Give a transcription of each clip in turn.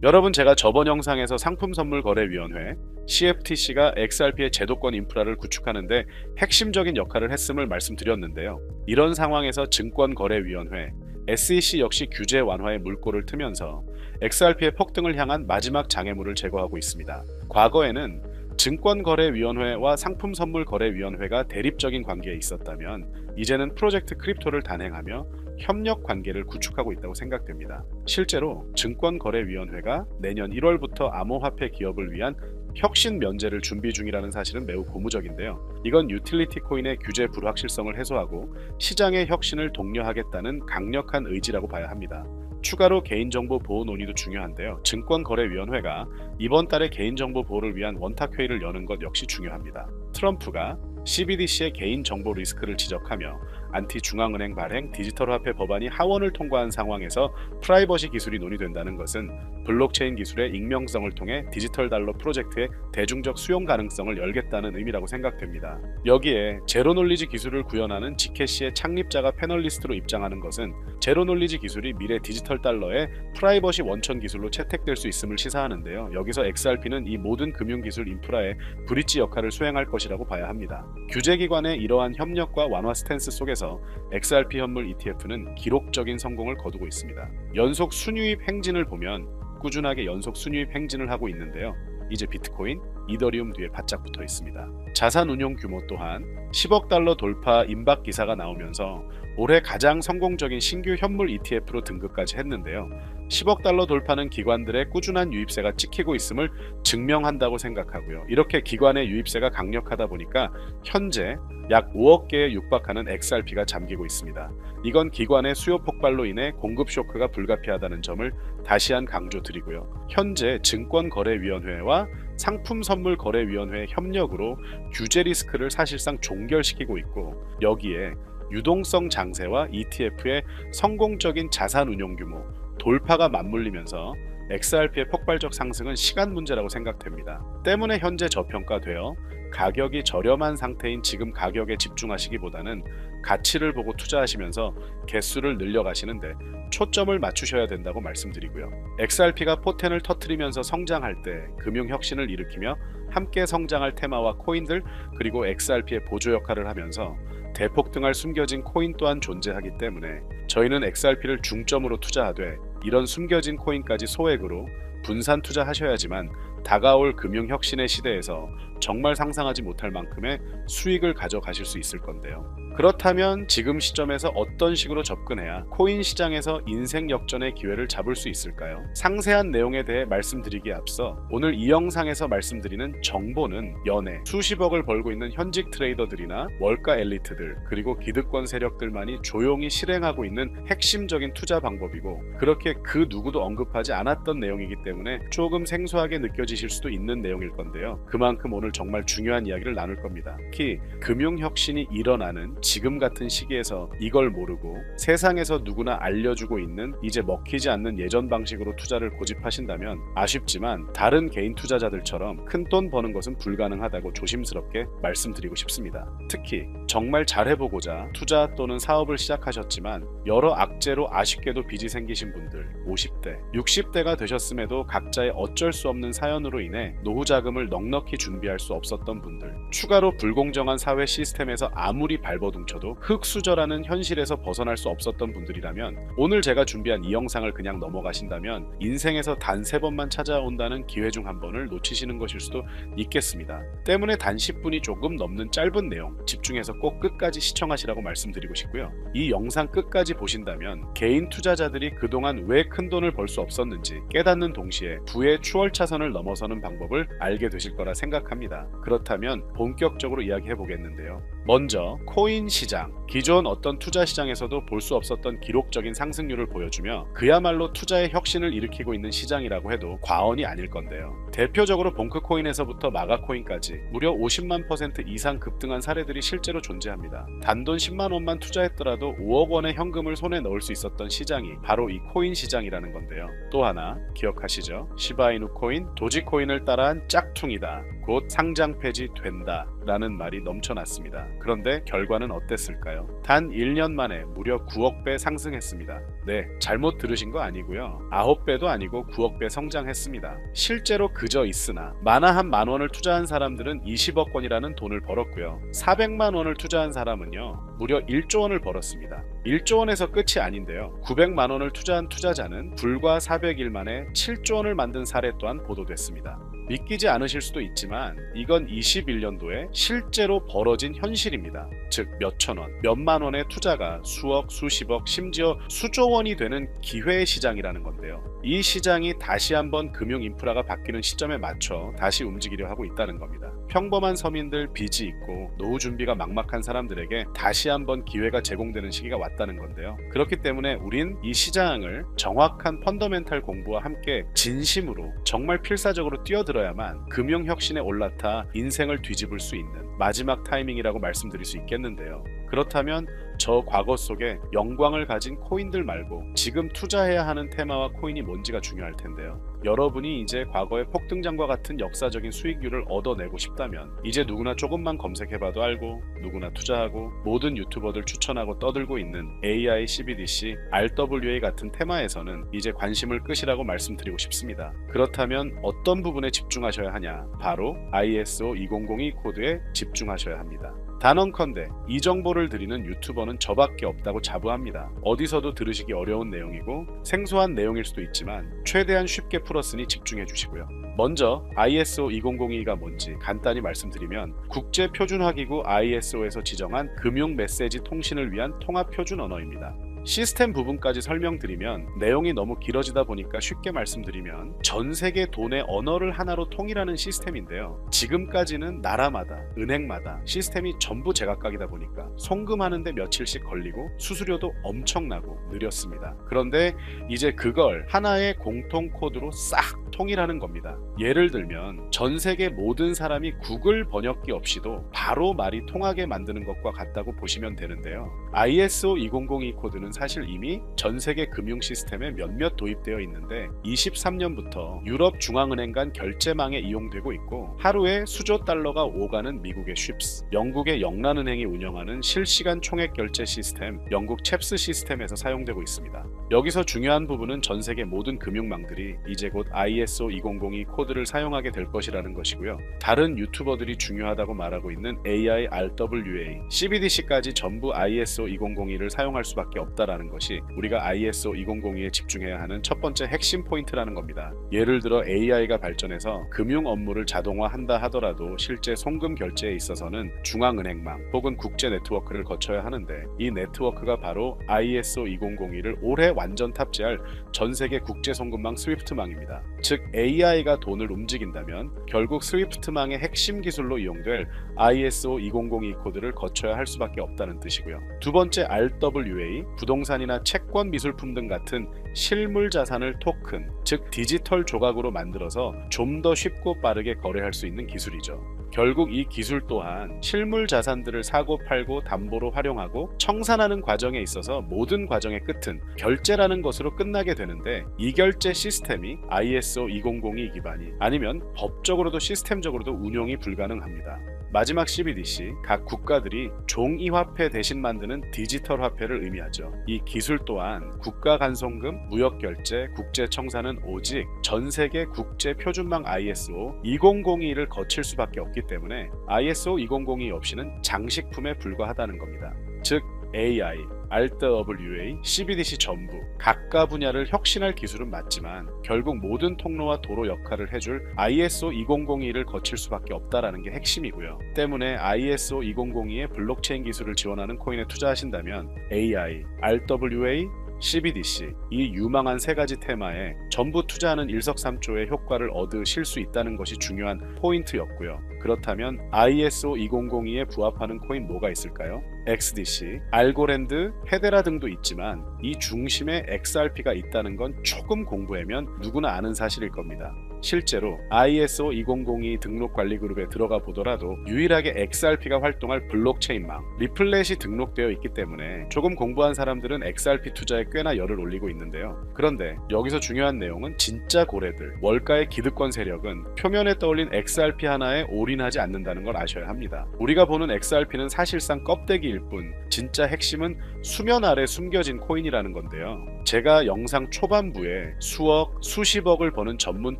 여러분, 제가 저번 영상에서 상품선물거래위원회 CFTC가 XRP의 제도권 인프라를 구축하는데 핵심적인 역할을 했음을 말씀드렸는데요. 이런 상황에서 증권거래위원회 SEC 역시 규제 완화의 물꼬를 트면서 XRP의 폭등을 향한 마지막 장애물을 제거하고 있습니다. 과거에는 증권거래위원회와 상품선물거래위원회가 대립적인 관계에 있었다면 이제는 프로젝트 크립토를 단행하며 협력 관계를 구축하고 있다고 생각됩니다. 실제로 증권거래위원회가 내년 1월부터 암호화폐 기업을 위한 혁신 면제를 준비 중이라는 사실은 매우 고무적인데요. 이건 유틸리티 코인의 규제 불확실성을 해소하고 시장의 혁신을 독려하겠다는 강력한 의지라고 봐야 합니다. 추가로 개인정보 보호 논의도 중요한데요. 증권거래위원회가 이번 달에 개인정보 보호를 위한 원탁회의를 여는 것 역시 중요합니다. 트럼프가 CBDC의 개인정보 리스크를 지적하며 안티중앙은행 발행 디지털화폐 법안이 하원을 통과한 상황에서 프라이버시 기술이 논의된다는 것은 블록체인 기술의 익명성을 통해 디지털 달러 프로젝트의 대중적 수용 가능성을 열겠다는 의미라고 생각됩니다. 여기에 제로놀리지 기술을 구현하는 지캐시의 창립자가 패널리스트로 입장하는 것은 제로놀리지 기술이 미래 디지털 달러의 프라이버시 원천 기술로 채택될 수 있음을 시사하는데요. 여기서 XRP는 이 모든 금융기술 인프라의 브릿지 역할을 수행할 것이라고 봐야 합니다. 규제기관의 이러한 협력과 완화 스탠스 속에서 XRP 현물 ETF는 기록적인 성공을 거두고 있습니다. 연속 순유입 행진을 보면 꾸준하게 연속 순유입 행진을 하고 있는데요. 이제 비트코인, 이더리움 뒤에 바짝 붙어 있습니다. 자산 운용 규모 또한 10억 달러 돌파 임박 기사가 나오면서 올해 가장 성공적인 신규 현물 ETF로 등극까지 했는데요. 10억 달러 돌파는 기관들의 꾸준한 유입세가 찍히고 있음을 증명한다고 생각하고요. 이렇게 기관의 유입세가 강력하다 보니까 현재 약 5억 개에 육박하는 XRP가 잠기고 있습니다. 이건 기관의 수요 폭발로 인해 공급 쇼크가 불가피하다는 점을 다시 한 강조드리고요. 현재 증권거래위원회와 상품선물거래위원회의 협력으로 규제 리스크를 사실상 종결시키고 있고, 여기에 유동성 장세와 ETF의 성공적인 자산 운용 규모, 돌파가 맞물리면서 XRP의 폭발적 상승은 시간 문제라고 생각됩니다. 때문에 현재 저평가되어 가격이 저렴한 상태인 지금 가격에 집중하시기보다는 가치를 보고 투자하시면서 개수를 늘려가시는데 초점을 맞추셔야 된다고 말씀드리고요. XRP가 포텐을 터뜨리면서 성장할 때 금융혁신을 일으키며 함께 성장할 테마와 코인들, 그리고 XRP의 보조 역할을 하면서 대폭등할 숨겨진 코인 또한 존재하기 때문에 저희는 XRP를 중점으로 투자하되 이런 숨겨진 코인까지 소액으로 분산 투자하셔야지만 다가올 금융혁신의 시대에서 정말 상상하지 못할 만큼의 수익을 가져가실 수 있을 건데요. 그렇다면 지금 시점에서 어떤 식으로 접근해야 코인 시장에서 인생 역전의 기회를 잡을 수 있을까요? 상세한 내용에 대해 말씀드리기에 앞서 오늘 이 영상에서 말씀드리는 정보는 연애 수십억을 벌고 있는 현직 트레이더들이나 월가 엘리트들, 그리고 기득권 세력들만이 조용히 실행하고 있는 핵심적인 투자 방법이고, 그렇게 그 누구도 언급하지 않았던 내용이기 때문에 조금 생소하게 느껴지실 수도 있는 내용일 건데요. 그만큼 오늘 정말 중요한 이야기를 나눌 겁니다. 특히 금융혁신이 일어나는 지금 같은 시기에서 이걸 모르고 세상에서 누구나 알려주고 있는 이제 먹히지 않는 예전 방식으로 투자를 고집하신다면 아쉽지만 다른 개인 투자자들처럼 큰 돈 버는 것은 불가능하다고 조심스럽게 말씀드리고 싶습니다. 특히 정말 잘해보고자 투자 또는 사업을 시작하셨지만 여러 악재로 아쉽게도 빚이 생기신 분들, 50대, 60대가 되셨음에도 각자의 어쩔 수 없는 사연으로 인해 노후 자금을 넉넉히 준비할 수 없었던 분들, 추가로 불공정한 사회 시스템에서 아무리 발버둥쳐도 흙수저라는 현실에서 벗어날 수 없었던 분들이라면 오늘 제가 준비한 이 영상을 그냥 넘어가신다면 인생에서 단 3번만 찾아온다는 기회 중 한 번을 놓치시는 것일 수도 있겠습니다. 때문에 단 10분이 조금 넘는 짧은 내용 집중해서 꼭 끝까지 시청하시라고 말씀드리고 싶고요. 이 영상 끝까지 보신다면 개인 투자자들이 그동안 왜 큰 돈을 벌 수 없었는지 깨닫는 동시에 부의 추월차선을 넘어서는 방법을 알게 되실 거라 생각합니다. 그렇다면 본격적으로 이야기해 보겠는데요. 먼저 코인 시장, 기존 어떤 투자 시장에서도 볼 수 없었던 기록적인 상승률을 보여주며 그야말로 투자의 혁신을 일으키고 있는 시장이라고 해도 과언이 아닐 건데요. 대표적으로 봉크코인에서부터 마가코인까지 무려 50만 % 이상 급등한 사례들이 실제로 존재합니다. 단돈 10만 원만 투자했더라도 5억 원의 현금을 손에 넣을 수 있었던 시장이 바로 이 코인 시장이라는 건데요. 또 하나 기억하시죠? 아시죠? 시바이누 코인, 도지코인을 따라한 짝퉁이다. 곧 상장 폐지된다. 라는 말이 넘쳐났습니다. 그런데 결과는 어땠을까요? 단 1년 만에 무려 9억 배 상승했습니다. 네, 잘못 들으신 거 아니고요. 9배도 아니고 9억 배 성장했습니다. 실제로 그저 있으나 만화 한 만 원을 투자한 사람들은 20억 원이라는 돈을 벌었고요. 400만 원을 투자한 사람은요, 무려 1조 원을 벌었습니다. 1조 원에서 끝이 아닌데요. 900만 원을 투자한 투자자는 불과 400일 만에 7조 원을 만든 사례 또한 보도됐습니다. 믿기지 않으실 수도 있지만 이건 21년도에 실제로 벌어진 현실입니다. 즉 몇천 원, 몇만 원의 투자가 수억, 수십억, 심지어 수조 원이 되는 기회의 시장이라는 건데요. 이 시장이 다시 한번 금융 인프라가 바뀌는 시점에 맞춰 다시 움직이려 하고 있다는 겁니다. 평범한 서민들, 빚이 있고 노후 준비가 막막한 사람들에게 다시 한번 기회가 제공되는 시기가 왔다는 건데요. 그렇기 때문에 우린 이 시장을 정확한 펀더멘탈 공부와 함께 진심으로 정말 필사적으로 뛰어들어야만 금융혁신에 올라타 인생을 뒤집을 수 있는 마지막 타이밍이라고 말씀드릴 수 있겠는데요. 그렇다면 저 과거 속에 영광을 가진 코인들 말고 지금 투자해야 하는 테마와 코인이 뭔지가 중요할 텐데요. 여러분이 이제 과거의 폭등장과 같은 역사적인 수익률을 얻어내고 싶다면 이제 누구나 조금만 검색해봐도 알고 누구나 투자하고 모든 유튜버들 추천하고 떠들고 있는 AI, CBDC, RWA 같은 테마에서는 이제 관심을 끄시라고 말씀드리고 싶습니다. 그렇다면 어떤 부분에 집중하셔야 하냐? 바로 ISO 2002 코드에 집중하셔야 합니다. 단언컨대 이 정보를 드리는 유튜버는 저밖에 없다고 자부합니다. 어디서도 들으시기 어려운 내용이고 생소한 내용일 수도 있지만 최대한 쉽게 풀었으니 집중해 주시고요. 먼저 ISO 2002가 뭔지 간단히 말씀드리면 국제표준화기구 ISO에서 지정한 금융 메시지 통신을 위한 통합표준 언어입니다. 시스템 부분까지 설명드리면 내용이 너무 길어지다 보니까 쉽게 말씀드리면 전 세계 돈의 언어를 하나로 통일하는 시스템인데요. 지금까지는 나라마다, 은행마다 시스템이 전부 제각각이다 보니까 송금하는데 며칠씩 걸리고 수수료도 엄청나고 느렸습니다. 그런데 이제 그걸 하나의 공통 코드로 싹 통일하는 겁니다. 예를 들면 전 세계 모든 사람이 구글 번역기 없이도 바로 말이 통하게 만드는 것과 같다고 보시면 되는데요. ISO 2002 코드는 사실 이미 전 세계 금융 시스템에 몇몇 도입되어 있는데 23년부터 유럽 중앙은행 간 결제망에 이용되고 있고 하루에 수조 달러가 오가는 미국의 쉽스, 영국의 영란은행이 운영하는 실시간 총액 결제 시스템 영국 챕스 시스템에서 사용되고 있습니다. 여기서 중요한 부분은 전 세계 모든 금융망들이 이제 곧 ISO 2002 코드를 사용하게 될 것이라는 것이고요. 다른 유튜버들이 중요하다고 말하고 있는 AI, RWA, CBDC까지 전부 ISO 2002를 사용할 수밖에 없다라는 것이 우리가 ISO 2002에 집중해야 하는 첫 번째 핵심 포인트라는 겁니다. 예를 들어 AI가 발전해서 금융 업무를 자동화한다 하더라도 실제 송금 결제에 있어서는 중앙은행망 혹은 국제 네트워크를 거쳐야 하는데 이 네트워크가 바로 ISO 2002를 올해 완전 탑재할 전 세계 국제 송금망 스위프트망입니다. 즉 AI가 돈을 움직인다면 결국 스위프트망의 핵심 기술로 이용될 ISO 2002 코드를 거쳐야 할 수밖에 없다는 뜻이고요. 두 번째 RWA, 부동산이나 채권 미술품 등 같은 실물 자산을 토큰, 즉 디지털 조각으로 만들어서 좀 더 쉽고 빠르게 거래할 수 있는 기술이죠. 결국 이 기술 또한 실물 자산들을 사고 팔고 담보로 활용하고 청산하는 과정에 있어서 모든 과정의 끝은 결제라는 것으로 끝나게 되는데 이 결제 시스템이 ISO 2002 기반이 아니면 법적으로도 시스템적으로도 운용이 불가능합니다. 마지막 CBDC, 각 국가들이 종이화폐 대신 만드는 디지털 화폐를 의미하죠. 이 기술 또한 국가 간송금, 무역결제, 국제청산은 오직 전 세계 국제표준망 ISO 2002를 거칠 수밖에 없기 때문에 ISO 2002 없이는 장식품에 불과하다는 겁니다. 즉 AI, RWA, CBDC 전부 각가 분야를 혁신할 기술은 맞지만 결국 모든 통로와 도로 역할을 해줄 ISO 2002를 거칠 수밖에 없다라는 게 핵심이고요. 때문에 ISO 2002의 블록체인 기술을 지원하는 코인에 투자하신다면 AI, RWA, CBDC 이 유망한 세 가지 테마에 전부 투자하는 일석삼조의 효과를 얻으실 수 있다는 것이 중요한 포인트였고요. 그렇다면 ISO 2002에 부합하는 코인 뭐가 있을까요? XDC, 알고랜드, 헤데라 등도 있지만 이 중심에 XRP가 있다는 건 조금 공부하면 누구나 아는 사실일 겁니다. 실제로 ISO 2002 등록 관리 그룹에 들어가 보더라도 유일하게 XRP가 활동할 블록체인망 리플렛이 등록되어 있기 때문에 조금 공부한 사람들은 XRP 투자에 꽤나 열을 올리고 있는데요. 그런데 여기서 중요한 내용은 진짜 고래들, 월가의 기득권 세력은 표면에 떠올린 XRP 하나에 올인하지 않는다는 걸 아셔야 합니다. 우리가 보는 XRP는 사실상 껍데기일 뿐 진짜 핵심은 수면 아래 숨겨진 코인이라는 건데요. 제가 영상 초반부에 수억, 수십억을 버는 전문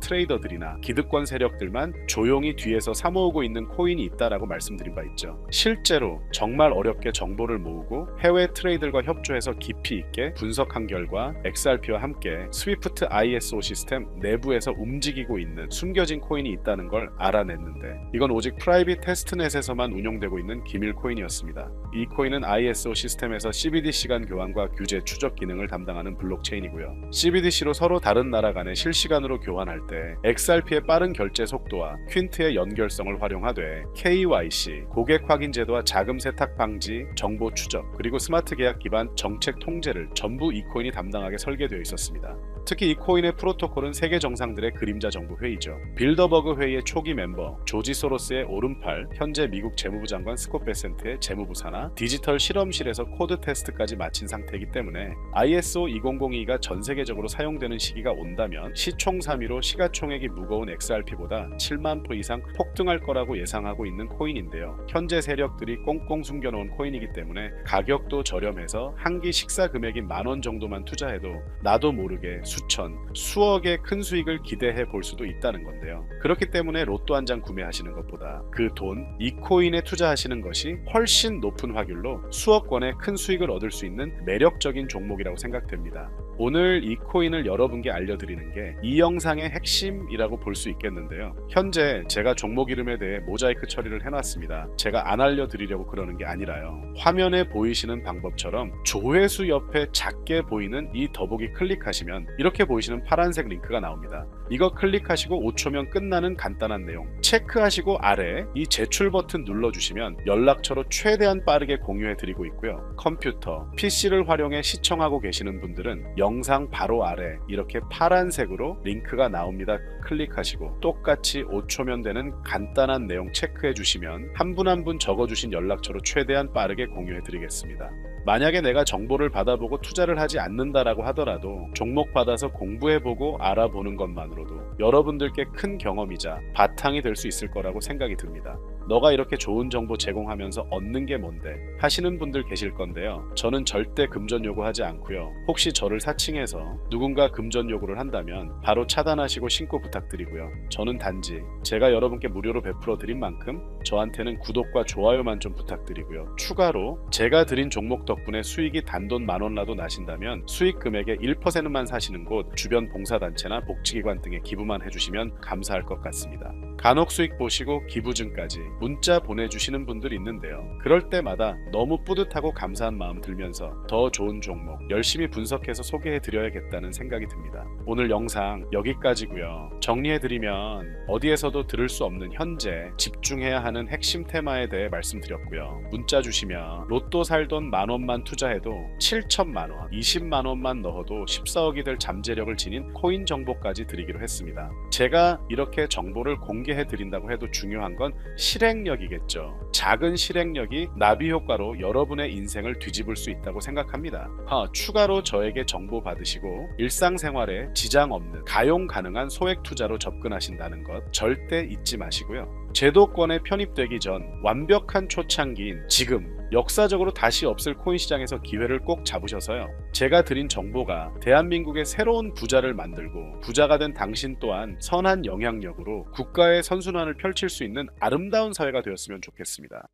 트레이더들이나 기득권 세력들만 조용히 뒤에서 사모으고 있는 코인이 있다라고 말씀드린 바 있죠. 실제로 정말 어렵게 정보를 모으고 해외 트레이더들과 협조해서 깊이 있게 분석한 결과 XRP와 함께 스위프트 ISO 시스템 내부에서 움직이고 있는 숨겨진 코인이 있다는 걸 알아냈는데 이건 오직 프라이빗 테스트넷에서만 운용되고 있는 기밀 코인이었습니다. 이 코인은 ISO 시스템에서 CBDC 간 교환과 규제 추적 기능을 담당하는 블록체인이고요. CBDC로 서로 다른 나라 간에 실시간으로 교환할 때 XRP의 빠른 결제 속도와 퀸트의 연결성을 활용하되 KYC, 고객 확인 제도와 자금 세탁 방지, 정보 추적, 그리고 스마트 계약 기반 정책 통제를 전부 이 코인이 담당하게 설계되어 있었습니다. 특히 이 코인의 프로토콜은 세계 정상들의 그림자 정부 회의죠. 빌더버그 회의의 초기 멤버 조지 소로스의 오른팔, 현재 미국 재무부 장관 스콧 베센트의 재무부 산하, 디지털 실험실에서 코드 테스트까지 마친 상태이기 때문에 ISO 2002가 전 세계적으로 사용되는 시기가 온다면 시총 3위로 시가총액이 무거운 XRP보다 7만 프로 이상 폭등할 거라고 예상하고 있는 코인인데요. 현재 세력들이 꽁꽁 숨겨놓은 코인이기 때문에 가격도 저렴해서 한 끼 식사 금액인 10,000원 정도만 투자해도 나도 모르게 수천, 수억의 큰 수익을 기대해 볼 수도 있다는 건데요. 그렇기 때문에 로또 한 장 구매하시는 것보다 그 돈, 이 코인에 투자하시는 것이 훨씬 높은 확률로 수억 원의 큰 수익을 얻을 수 있는 매력적인 종목이라고 생각됩니다. 오늘 이 코인을 여러분께 알려드리는 게 이 영상의 핵심이라고 볼 수 있겠는데요. 현재 제가 종목 이름에 대해 모자이크 처리를 해놨습니다. 제가 안 알려드리려고 그러는 게 아니라요. 화면에 보이시는 방법처럼 조회수 옆에 작게 보이는 이 더보기 클릭하시면 이렇게 보이시는 파란색 링크가 나옵니다. 이거 클릭하시고 5초면 끝나는 간단한 내용 체크하시고 아래 이 제출 버튼 눌러주시면 연락처로 최대한 빠르게 공유해드리고 있고요. 컴퓨터, PC를 활용해 시청하고 계시는 분들은 영상 바로 아래 이렇게 파란색으로 링크가 나옵니다. 클릭하시고 똑같이 5초면 되는 간단한 내용 체크해 주시면 한 분 한 분 적어주신 연락처로 최대한 빠르게 공유해 드리겠습니다. 만약에 내가 정보를 받아보고 투자를 하지 않는다라고 하더라도 종목 받아서 공부해보고 알아보는 것만으로도 여러분들께 큰 경험이자 바탕이 될 수 있을 거라고 생각이 듭니다. 너가 이렇게 좋은 정보 제공하면서 얻는 게 뭔데 하시는 분들 계실 건데요. 저는 절대 금전 요구하지 않고요. 혹시 저를 사칭해서 누군가 금전 요구를 한다면 바로 차단하시고 신고 부탁드리고요. 저는 단지 제가 여러분께 무료로 베풀어 드린 만큼 저한테는 구독과 좋아요만 좀 부탁드리고요. 추가로 제가 드린 종목 덕분에 수익이 단돈 10,000원라도 나신다면 수익 금액의 1%만 사시는 곳 주변 봉사단체나 복지기관 등에 기부만 해주시면 감사할 것 같습니다. 간혹 수익 보시고 기부증까지 문자 보내주시는 분들이 있는데요. 그럴 때마다 너무 뿌듯하고 감사한 마음 들면서 더 좋은 종목 열심히 분석해서 소개해드려야겠다는 생각이 듭니다. 오늘 영상 여기까지고요. 정리해드리면 어디에서도 들을 수 없는 현재 집중해야 하는 핵심 테마에 대해 말씀드렸고요. 문자 주시면 로또 살 돈 10,000원만 투자해도 7,000만원, 20만원만 넣어도 14억이 될 잠재력을 지닌 코인 정보까지 드리기로 했습니다. 제가 이렇게 정보를 공개해드린다고 해도 중요한 건 실행력이겠죠. 작은 실행력이 나비 효과로 여러분의 인생을 뒤집을 수 있다고 생각합니다. 추가로 저에게 정보 받으시고 일상생활에 지장 없는 가용 가능한 소액 투자로 접근하신다는 것 절대 잊지 마시고요. 제도권에 편입되기 전 완벽한 초창기인 지금 역사적으로 다시 없을 코인 시장에서 기회를 꼭 잡으셔서요. 제가 드린 정보가 대한민국의 새로운 부자를 만들고 부자가 된 당신 또한 선한 영향력으로 국가의 선순환을 펼칠 수 있는 아름다운 사회가 되었으면 좋겠습니다.